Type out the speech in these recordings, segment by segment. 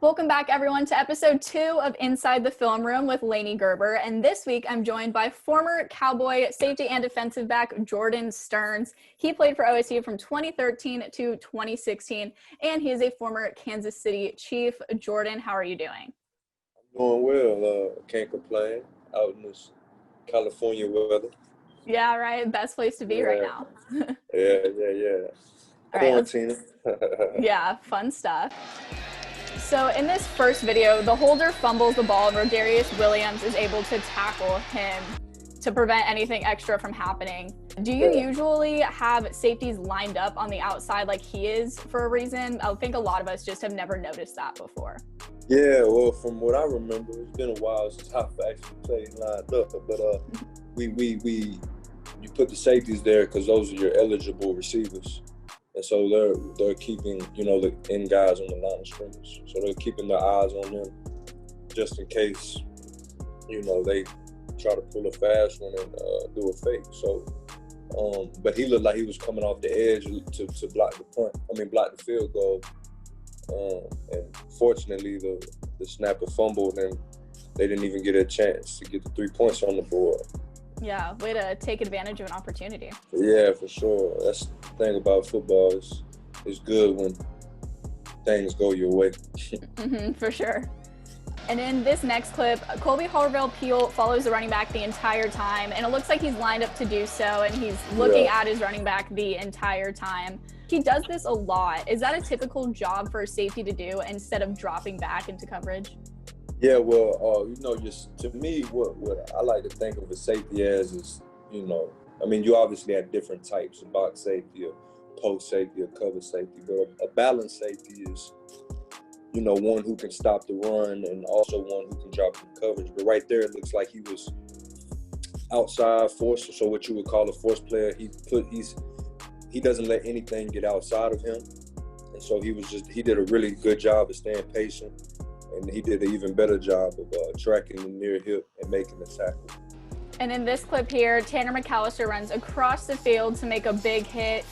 Welcome back, everyone, to episode 2 of Inside the Film Room with Lainey Gerber. And this week, I'm joined by former Cowboy safety and defensive back Jordan Stearns. He played for OSU from 2013 to 2016, and he is a former Kansas City Chief. Jordan, how are you doing? Doing well. Can't complain. Out in this California weather. Yeah, right. Best place to be right now. Yeah. All right, Quarantine. yeah, fun stuff. So in this first video, the holder fumbles the ball. Rodarius Williams is able to tackle him to prevent anything extra from happening. Do you usually have safeties lined up on the outside like he is for a reason? I think a lot of us just have never noticed that before. Yeah, well, from what I remember, it's been a while since I've actually played lined up. But you put the safeties there because those are your eligible receivers. And so they're keeping, the end guys on the line of scrimmage. So they're keeping their eyes on them just in case, they try to pull a fast one and do a fake. So, but he looked like he was coming off the edge to block the field goal. And fortunately, the snapper fumbled and they didn't even get a chance to get the 3 points on the board. Yeah, way to take advantage of an opportunity. Yeah, for sure. That's the thing about football. It's good when things go your way. For sure. And in this next clip, Colby Harvell-Peel follows the running back the entire time, and it looks like he's lined up to do so, and he's looking at his running back the entire time. He does this a lot. Is that a typical job for a safety to do instead of dropping back into coverage? Yeah, well, just to me, what I like to think of a safety as is, you obviously have different types of box safety, or post safety, or cover safety, but a balanced safety is, one who can stop the run and also one who can drop in coverage. But right there, it looks like he was outside force, so what you would call a force player. He doesn't let anything get outside of him, and so he did a really good job of staying patient. And he did an even better job of tracking the near hip and making the tackle. And in this clip here, Tanner McAllister runs across the field to make a big hit.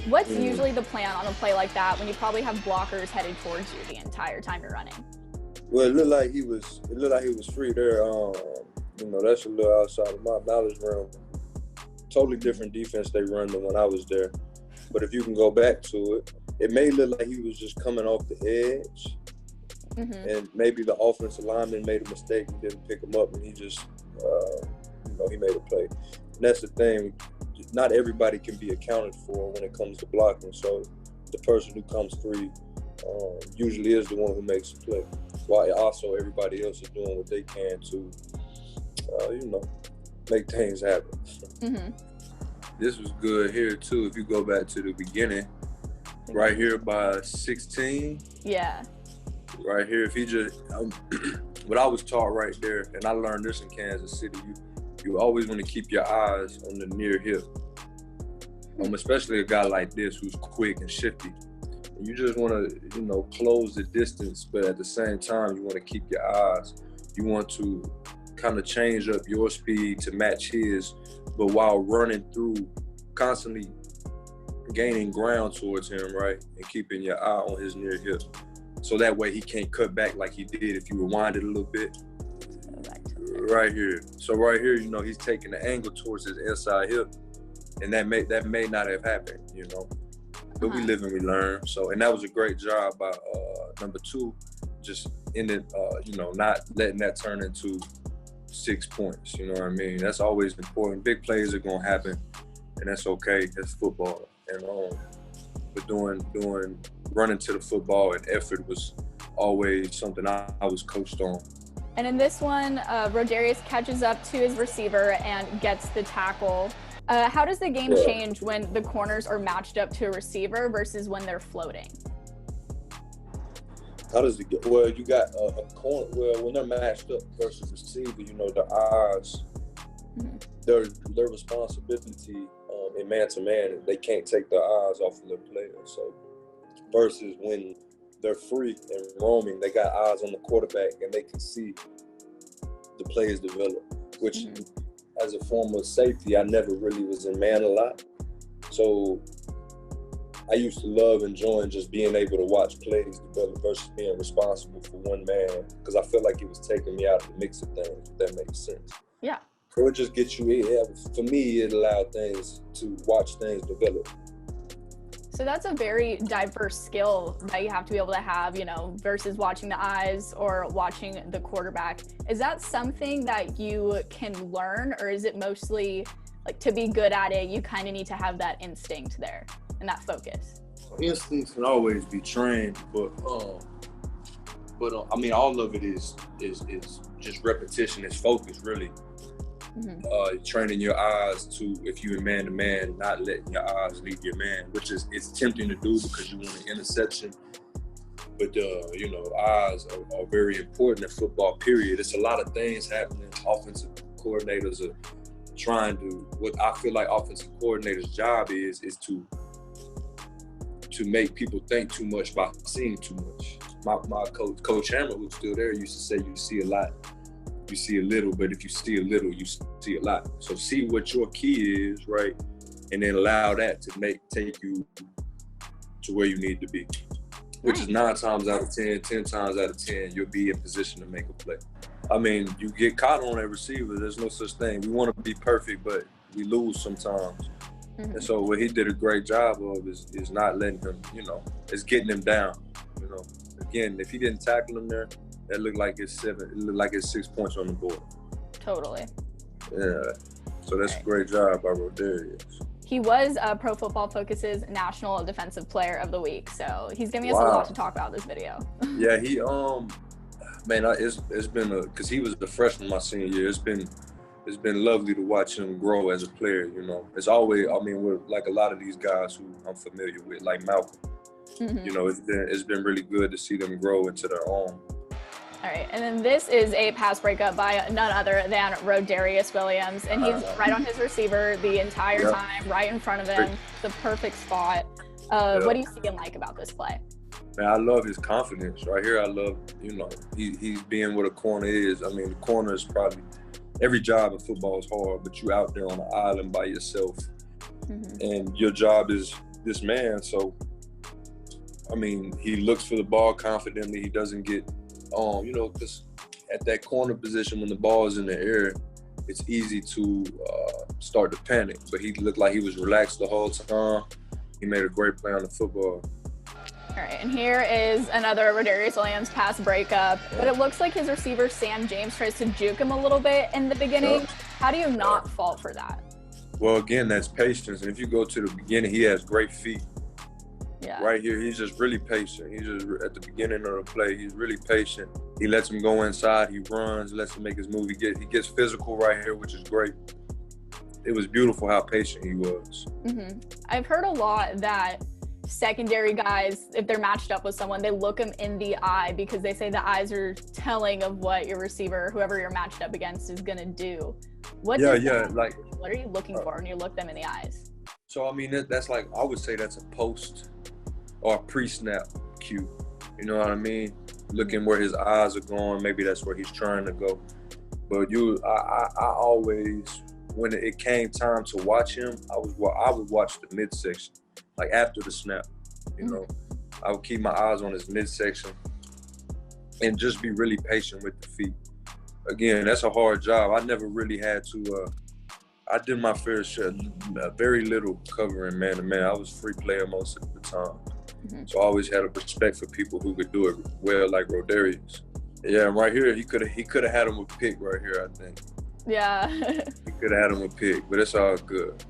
What's usually the plan on a play like that when you probably have blockers headed towards you the entire time you're running? Well, it looked like he was free there. That's a little outside of my knowledge realm. Totally different defense they run than when I was there. But if you can go back to it, it may look like he was just coming off the edge. And maybe the offensive lineman made a mistake and didn't pick him up, and he just, he made a play. And that's the thing. Not everybody can be accounted for when it comes to blocking. So the person who comes free usually is the one who makes the play, while also everybody else is doing what they can to, make things happen. This was good here, too. If you go back to the beginning, right here by 16. Yeah. Right here, if he just, what I was taught right there, and I learned this in Kansas City, you always want to keep your eyes on the near hip, especially a guy like this who's quick and shifty. And you just want to, close the distance, but at the same time, you want to keep your eyes. You want to kind of change up your speed to match his, but while running through, constantly gaining ground towards him, right, and keeping your eye on his near hip. So that way he can't cut back like he did if you rewind it a little bit. Right here. So right here, he's taking the angle towards his inside hip, and that may not have happened, But we live and we learn. So, and that was a great job by number 2, just not letting that turn into 6 points. You know what I mean? That's always important. Big plays are gonna happen, and that's okay. That's football. And but running to the football and effort was always something I was coached on. And in this one, Rodarius catches up to his receiver and gets the tackle. How does the game change when the corners are matched up to a receiver versus when they're floating? How does it get? Well, you got a corner. Well, when they're matched up versus receiver, their eyes, their responsibility in man-to-man, they can't take their eyes off of their player. So versus when they're free and roaming, they got eyes on the quarterback and they can see the plays develop, which as a former safety, I never really was in man a lot. So I used to love enjoying just being able to watch plays develop versus being responsible for one man, because I felt like it was taking me out of the mix of things, if that makes sense. Yeah. So it just gets you, for me, it allowed things to watch things develop. So that's a very diverse skill that you have to be able to have, you know, versus watching the eyes or watching the quarterback. Is that something that you can learn, or is it mostly like to be good at it, you kind of need to have that instinct there and that focus? Instincts can always be trained, but I mean, all of it is just repetition. It's focus, really. Training your eyes to, if you're man to man, not letting your eyes leave your man, which is, it's tempting to do because you want an interception. But you know, eyes are very important in football, period. It's a lot of things happening. Offensive coordinators are trying to, what I feel like offensive coordinators' job is to make people think too much by seeing too much. My coach Hammer, who's still there, used to say, you see a lot, you see a little, but if you see a little, you see a lot. So see what your key is, right? And then allow that to take you to where you need to be. Which is 9 times out of 10, 10 times out of 10, you'll be in position to make a play. I mean, you get caught on a receiver, there's no such thing. We want to be perfect, but we lose sometimes. And so what he did a great job of is not letting him, you know, it's getting him down. You know, again, if he didn't tackle him there, that looked like it's 7. It looked like it's 6 points on the board. Totally. Yeah. So that's a great job by Rodarius. He was Pro Football Focus's National Defensive Player of the Week, so he's giving us a lot to talk about this video. Yeah, he man, it's been because he was the freshman my senior year. It's been lovely to watch him grow as a player. You know, it's always, I mean, we're like a lot of these guys who I'm familiar with, like Malcolm. You know, it's been really good to see them grow into their own. All right, and then this is a pass breakup by none other than Rodarius Williams, and he's right on his receiver the entire time, right in front of him, the perfect spot. What do you see and like about this play? Man, I love his confidence right here. I love, you know, he's being what a corner is. I mean, the corner is probably, every job in football is hard, but you out there on an island by yourself, and your job is this man. So, I mean, he looks for the ball confidently. He doesn't get, you know, because at that corner position, when the ball is in the air, it's easy to start to panic. But he looked like he was relaxed the whole time. He made a great play on the football. All right, and here is another Rodarius Williams pass breakup, but it looks like his receiver, Sam James, tries to juke him a little bit in the beginning. How do you not fall for that? Well, again, that's patience. And if you go to the beginning, he has great feet. Yeah. Right here, he's just really patient. He's just, at the beginning of the play, he's really patient. He lets him go inside, he runs, lets him make his move. He gets physical right here, which is great. It was beautiful how patient he was. I've heard a lot that secondary guys, if they're matched up with someone, they look them in the eye because they say the eyes are telling of what your receiver, whoever you're matched up against, is gonna do. What are you looking for when you look them in the eyes? So I mean, that's like, I would say that's a post or a pre-snap cue. You know what I mean? Looking where his eyes are going, maybe that's where he's trying to go. But I always, when it came time to watch him, I would watch the midsection, like after the snap. You know, I would keep my eyes on his midsection and just be really patient with the feet. Again, that's a hard job. I never really had to. I did my fair share, very little covering man to man. I was free player most of the time. So I always had a respect for people who could do it well, like Rodarius. Yeah, and right here, he could have had him a pick right here, I think. Yeah. He could have had him a pick, but it's all good.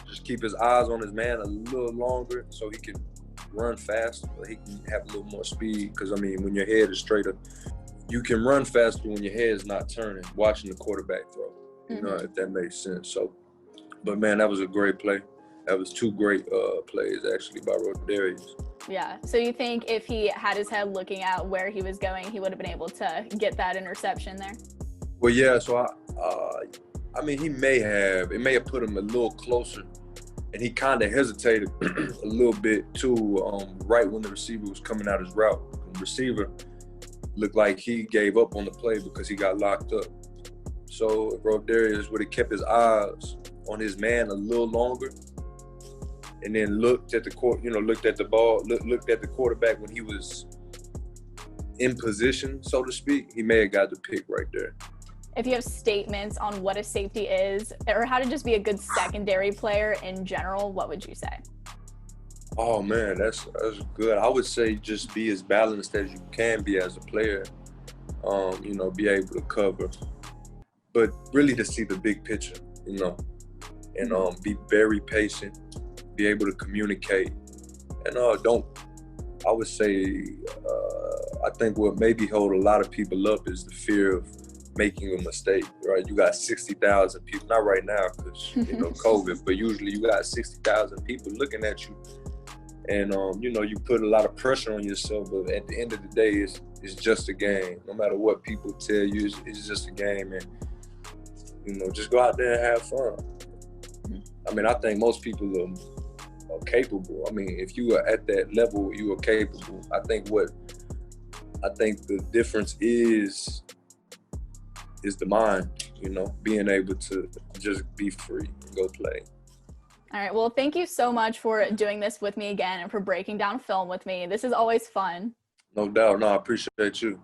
Just keep his eyes on his man a little longer so he can run faster, so he can have a little more speed. Because, I mean, when your head is straight up, you can run faster when your head is not turning, watching the quarterback throw. You know, if that makes sense. So, but man, that was a great play. That was 2 great plays, actually, by Rodarius. Yeah. So you think if he had his head looking at where he was going, he would have been able to get that interception there? Well, yeah. So, I mean, it may have put him a little closer. And he kind of hesitated a little bit, too, right when the receiver was coming out his route. The receiver looked like he gave up on the play because he got locked up. So if Rodarius would have kept his eyes on his man a little longer, and then looked at the court, looked at the ball, looked at the quarterback when he was in position, so to speak, he may have got the pick right there. If you have statements on what a safety is or how to just be a good secondary player in general, what would you say? Oh man, that's good. I would say just be as balanced as you can be as a player. Be able to cover, but really to see the big picture, and be very patient, be able to communicate, and I would say, I think what maybe hold a lot of people up is the fear of making a mistake, right? You got 60,000 people, not right now because, COVID, but usually you got 60,000 people looking at you. And, you put a lot of pressure on yourself, but at the end of the day, it's just a game. No matter what people tell you, it's just a game. And, just go out there and have fun. I mean, I think most people are capable. I mean, if you are at that level, you are capable. I think the difference is the mind, being able to just be free and go play. All right. Well, thank you so much for doing this with me again and for breaking down film with me. This is always fun. No doubt. No, I appreciate you.